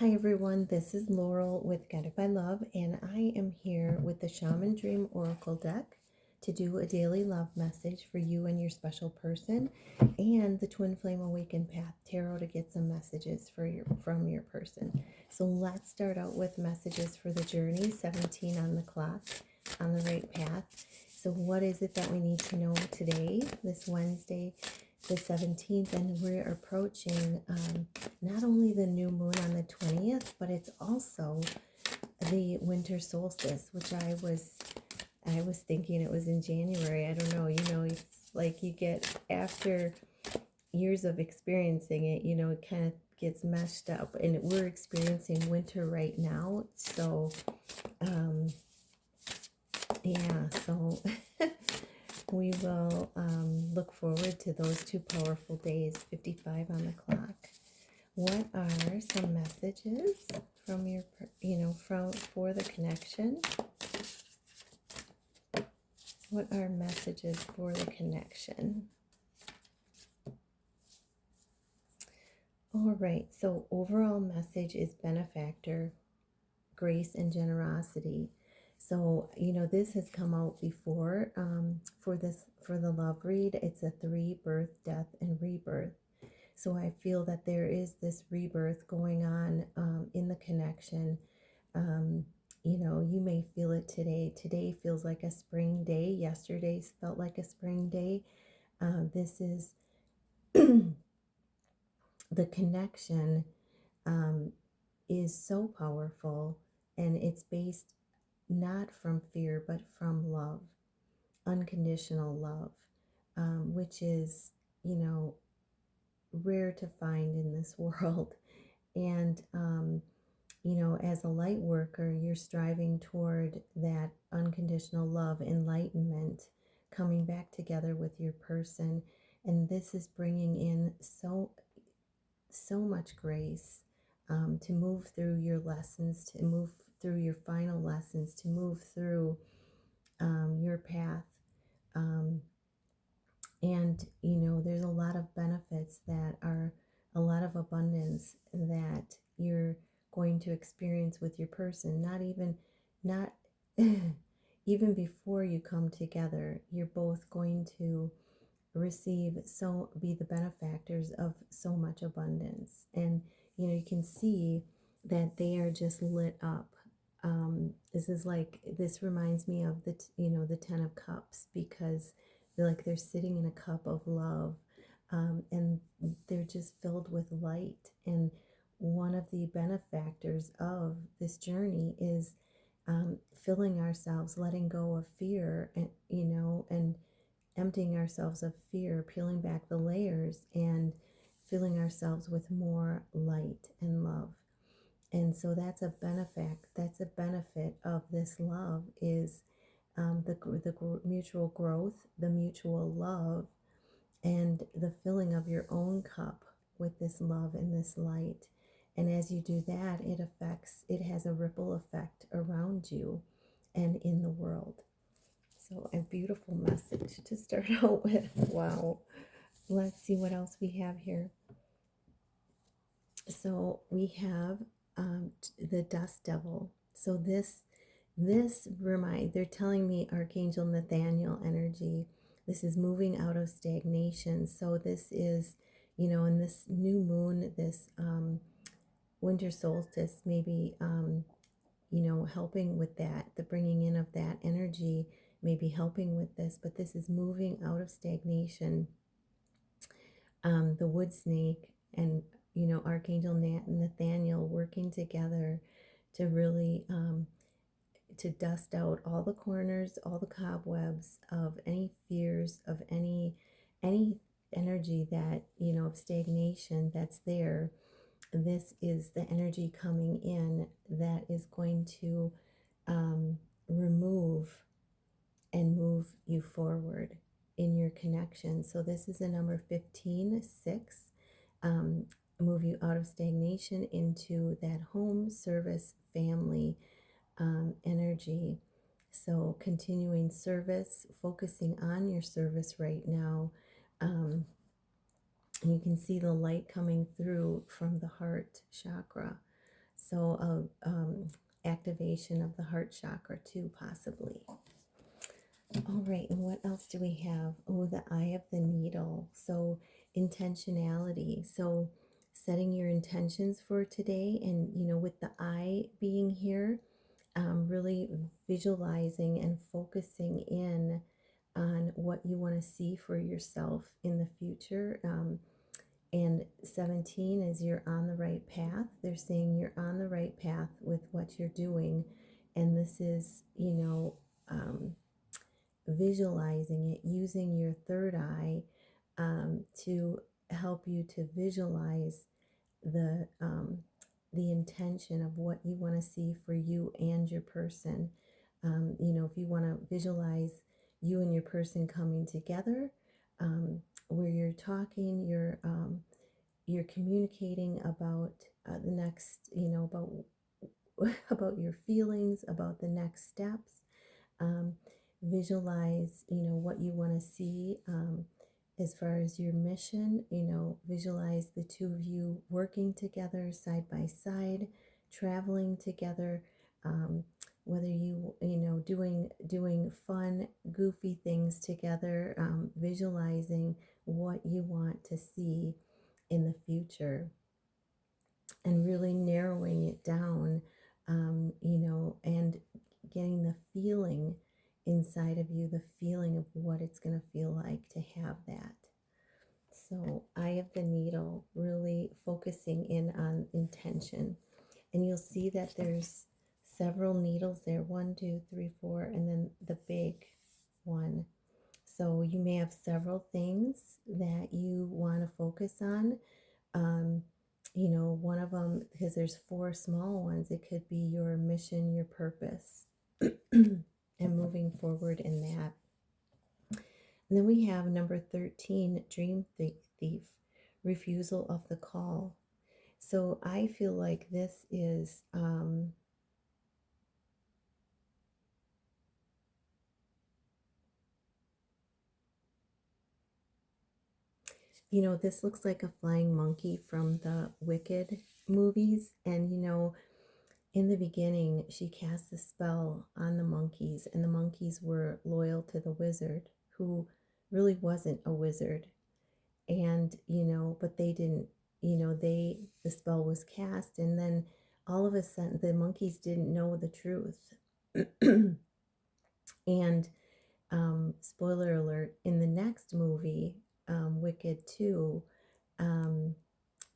Hi everyone, this is Laurel with Guided by Love, and I am here with the Shaman Dream Oracle deck to do a daily love message for you and your special person, and the Twin Flame Awakened Path Tarot to get some messages from your person. So let's start out with messages for the journey, 17 on the clock, on the right path. So what is it that we need to know today, this Wednesday, the 17th, and we're approaching not only the new moon on the 20th, but it's also the winter solstice, which I was thinking it was in January. I don't know, it's like you get, after years of experiencing it, it kind of gets meshed up, and we're experiencing winter right now. So yeah, so we will look forward to those two powerful days, 55 on the clock. What are some messages from your, for the connection? What are messages for the connection? All right, so overall message is benefactor, grace, and generosity. So, this has come out before for the love read. It's a 3 birth, death, and rebirth. So I feel that there is this rebirth going on in the connection. You may feel it today. Today feels like a spring day. Yesterday felt like a spring day. This is the connection is so powerful, and it's based not from fear, but from love, unconditional love, which is, rare to find in this world. And, as a light worker, you're striving toward that unconditional love, enlightenment, coming back together with your person. And this is bringing in so much grace to move through your lessons, to move through your final lessons, to move through your path. Um, and, there's a lot of benefits that are a lot of abundance that you're going to experience with your person. Not even before you come together, you're both going to be the benefactors of so much abundance. And, you can see that they are just lit up. This reminds me of the 10 of Cups, because they're sitting in a cup of love, and they're just filled with light. And one of the benefactors of this journey is filling ourselves, letting go of fear, and emptying ourselves of fear, peeling back the layers, and filling ourselves with more light and love. And so that's a benefit of this love, is the mutual growth, the mutual love, and the filling of your own cup with this love and this light. And as you do that, it has a ripple effect around you and in the world. So a beautiful message to start out with. Wow. Let's see what else we have here. So we have the dust devil. So they're telling me Archangel Nathaniel energy. This is moving out of stagnation. So this is, in this new moon, this winter solstice, maybe, helping with that, the bringing in of that energy, maybe helping with this, but this is moving out of stagnation. The wood snake and, Archangel Nathaniel working together to really to dust out all the corners, all the cobwebs of any fears, of any energy that, of stagnation that's there. This is the energy coming in that is going to remove and move you forward in your connection. So this is a number 15, 6. Move you out of stagnation into that home, service, family energy. So continuing service, focusing on your service right now. You can see the light coming through from the heart chakra. So, activation of the heart chakra too, possibly. All right, and what else do we have? Oh, the eye of the needle. So, intentionality. So, setting your intentions for today, and with the eye being here, really visualizing and focusing in on what you want to see for yourself in the future. And 17 is you're on the right path. They're saying you're on the right path with what you're doing. And this is, visualizing it using your third eye to help you to visualize the intention of what you want to see for you and your person. If you want to visualize you and your person coming together, where you're talking, you're communicating about the next, about about your feelings, about the next steps. um, Visualize what you want to see, as far as your mission. Visualize the two of you working together side by side, traveling together, whether doing fun goofy things together, visualizing what you want to see in the future, and really narrowing it down, and getting the feeling inside of you, the feeling of what it's going to feel like to have that. So, eye of the needle, really focusing in on intention. And you'll see that there's several needles there, one, two, three, four, and then the big one. So, you may have several things that you want to focus on. um, one of them, because there's four small ones, it could be your mission, your purpose, and moving forward in that. And then we have number 13, dream thief, refusal of the call. So I feel like this is, this looks like a flying monkey from the Wicked movies. And, in the beginning, she cast a spell on the monkeys, and the monkeys were loyal to the wizard, who really wasn't a wizard. And, but they didn't, the spell was cast, and then all of a sudden, the monkeys didn't know the truth. And, spoiler alert, in the next movie, Wicked 2, um,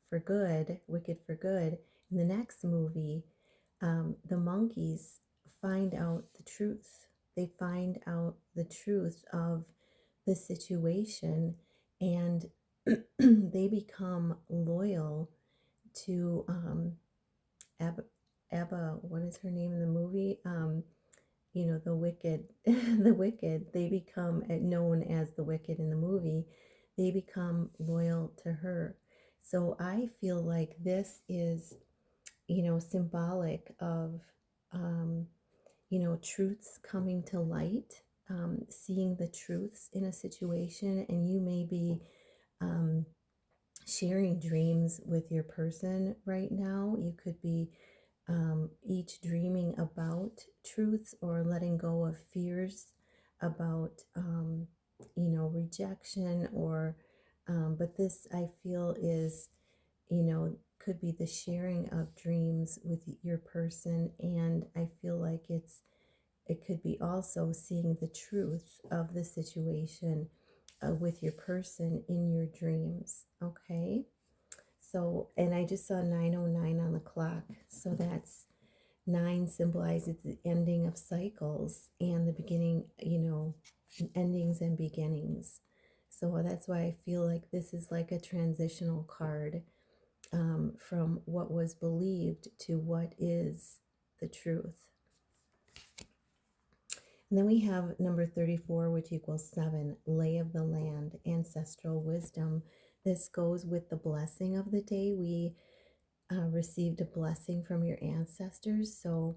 for good, Wicked for Good, in the next movie, the monkeys find out the truth. They find out the truth of the situation, and they become loyal to Abba. Abba, what is her name in the movie? The Wicked, the Wicked. They become known as the Wicked in the movie. They become loyal to her. So I feel like this is, symbolic of, um, truths coming to light, seeing the truths in a situation. And you may be um, sharing dreams with your person right now. You could be each dreaming about truths, or letting go of fears about, rejection, or, but this I feel is, could be the sharing of dreams with your person. And I feel like it could be also seeing the truth of the situation with your person in your dreams. Okay. So, and I just saw 9:09 on the clock. So that's 9 symbolizes the ending of cycles and the beginning, endings and beginnings. So that's why I feel like this is like a transitional card, from what was believed to what is the truth. And then we have number 34, which equals 7, lay of the land, ancestral wisdom. This goes with the blessing of the day. We received a blessing from your ancestors. So,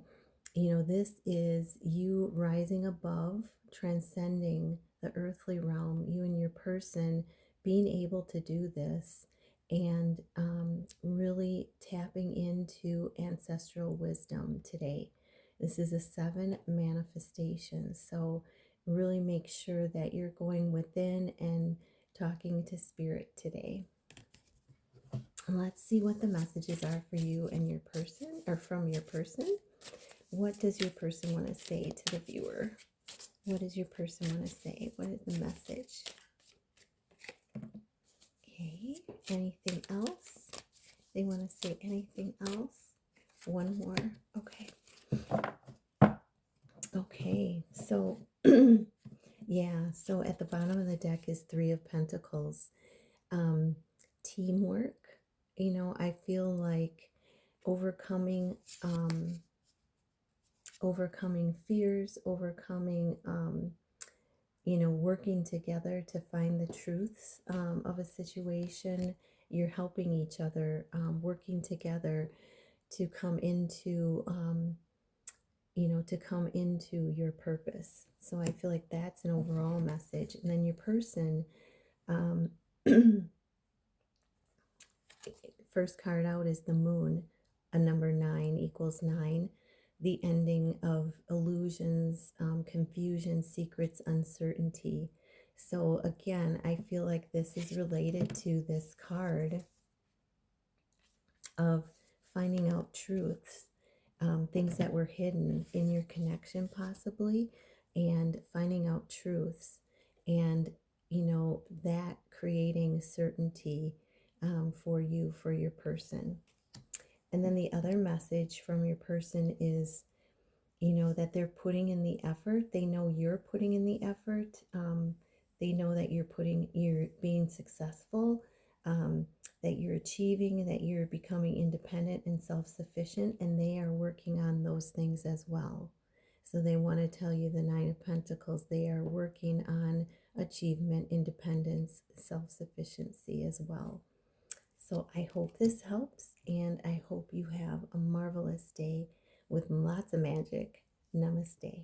this is you rising above, transcending the earthly realm, you and your person being able to do this. and really tapping into ancestral wisdom today. This is a 7 manifestation. So really make sure that you're going within and talking to spirit today. And let's see what the messages are for you and your person, or from your person. What does your person want to say to the viewer? What does your person want to say? What is the message? Okay, anything else? They want to say anything else? One more. Okay. Okay, so yeah, so at the bottom of the deck is 3 of Pentacles. Um, Teamwork. You know, I feel like overcoming overcoming fears, overcoming you know, working together to find the truths of a situation. You're helping each other, working together to come into you know, to come into your purpose. So I feel like that's an overall message. And then your person, um, first card out is the moon. A number 9 equals 9. The ending of illusions, confusion, secrets, uncertainty. So again, I feel like this is related to this card of finding out truths, things that were hidden in your connection, possibly, and finding out truths, and you know, that creating certainty for you, for your person. And then the other message from your person is, you know, that they're putting in the effort. They know you're putting in the effort. They know that you're being successful, that you're achieving, that you're becoming independent and self-sufficient, and they are working on those things as well. So they want to tell you, the 9 of Pentacles, they are working on achievement, independence, self-sufficiency as well. So I hope this helps, and I hope you have a marvelous day with lots of magic. Namaste.